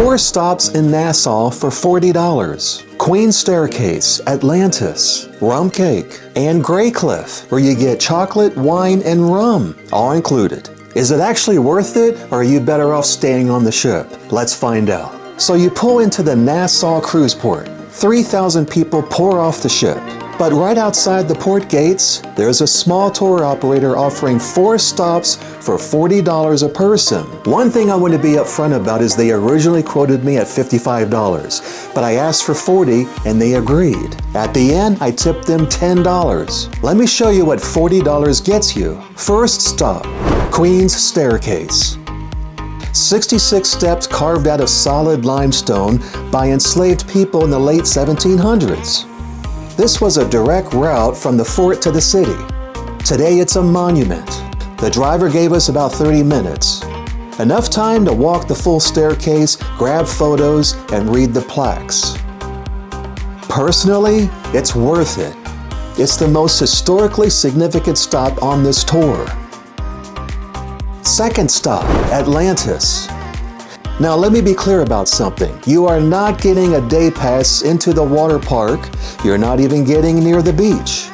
4 stops in Nassau for $40. Queen Staircase, Atlantis, Rum Cake, and Graycliff, where you get chocolate, wine, and rum, all included. Is it actually worth it, or are you better off staying on the ship? Let's find out. So you pull into the Nassau cruise port. 3,000 people pour off the ship. But right outside the port gates, there's a small tour operator offering 4 stops for $40 a person. One thing I want to be upfront about is they originally quoted me at $55, but I asked for $40 and they agreed. At the end, I tipped them $10. Let me show you what $40 gets you. First stop, Queen's Staircase. 66 steps carved out of solid limestone by enslaved people in the late 1700s. This was a direct route from the fort to the city. Today it's a monument. The driver gave us about 30 minutes. Enough time to walk the full staircase, grab photos, and read the plaques. Personally, it's worth it. It's the most historically significant stop on this tour. Second stop, Atlantis. Now let me be clear about something. You are not getting a day pass into the water park. You're not even getting near the beach.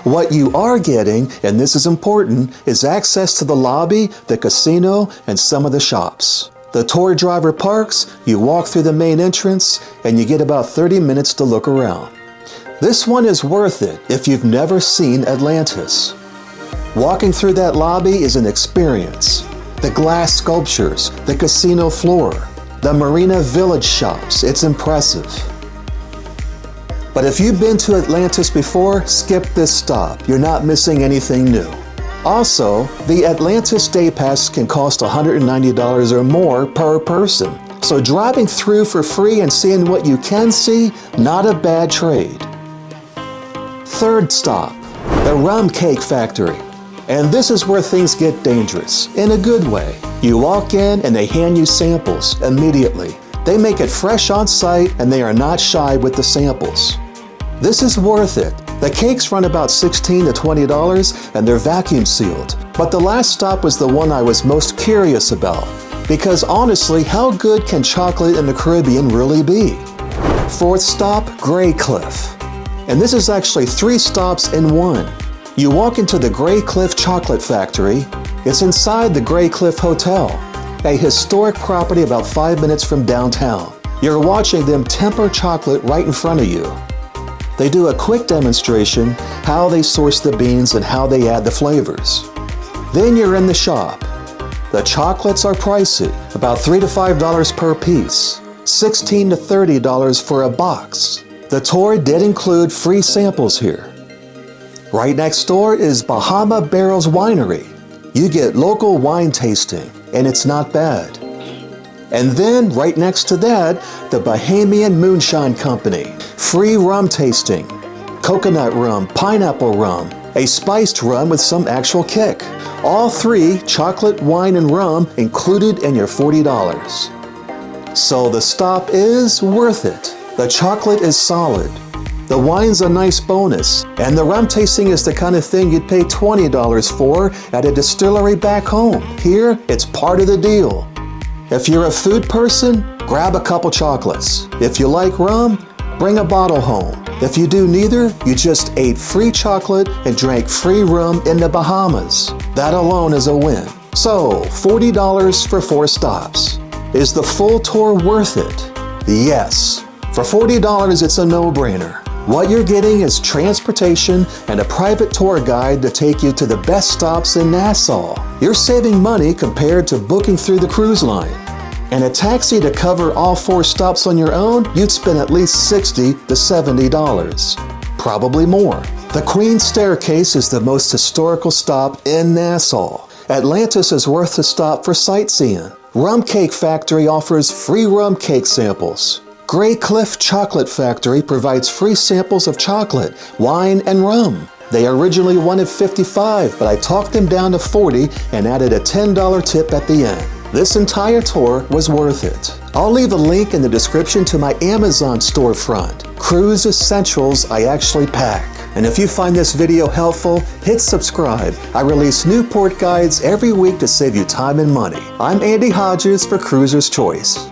What you are getting, and this is important, is access to the lobby, the casino, and some of the shops. The tour driver parks, you walk through the main entrance, and you get about 30 minutes to look around. This one is worth it if you've never seen Atlantis. Walking through that lobby is an experience. The glass sculptures, the casino floor, the Marina Village shops, it's impressive. But if you've been to Atlantis before, skip this stop. You're not missing anything new. Also, the Atlantis Day Pass can cost $190 or more per person. So driving through for free and seeing what you can see, not a bad trade. Third stop, the Rum Cake Factory. And this is where things get dangerous, in a good way. You walk in and they hand you samples immediately. They make it fresh on site and they are not shy with the samples. This is worth it. The cakes run about $16 to $20 and they're vacuum sealed. But the last stop was the one I was most curious about. Because honestly, how good can chocolate in the Caribbean really be? Fourth stop, Graycliff. And this is actually 3 stops in one. You walk into the Graycliff Chocolate Factory. It's inside the Graycliff Hotel, a historic property about 5 minutes from downtown. You're watching them temper chocolate right in front of you. They do a quick demonstration how they source the beans and how they add the flavors. Then you're in the shop. The chocolates are pricey, about $3 to $5 per piece, $16 to $30 for a box. The tour did include free samples here. Right next door is Bahama Barrels Winery. You get local wine tasting, and it's not bad. And then, right next to that, the Bahamian Moonshine Company. Free rum tasting. Coconut rum, pineapple rum, a spiced rum with some actual kick. All 3, chocolate, wine, and rum, included in your $40. So the stop is worth it. The chocolate is solid. The wine's a nice bonus, and the rum tasting is the kind of thing you'd pay $20 for at a distillery back home. Here, it's part of the deal. If you're a food person, grab a couple chocolates. If you like rum, bring a bottle home. If you do neither, you just ate free chocolate and drank free rum in the Bahamas. That alone is a win. So, $40 for 4 stops. Is the full tour worth it? Yes. For $40, it's a no-brainer. What you're getting is transportation and a private tour guide to take you to the best stops in Nassau. You're saving money compared to booking through the cruise line. And a taxi to cover all 4 stops on your own, you'd spend at least $60 to $70. Probably more. The Queen Staircase is the most historical stop in Nassau. Atlantis is worth the stop for sightseeing. Rum Cake Factory offers free rum cake samples. Graycliff Chocolate Factory provides free samples of chocolate, wine, and rum. They originally wanted $55, but I talked them down to $40 and added a $10 tip at the end. This entire tour was worth it. I'll leave a link in the description to my Amazon storefront, Cruise Essentials I Actually Pack. And if you find this video helpful, hit subscribe. I release new port guides every week to save you time and money. I'm Andy Hodges for Cruiser's Choice.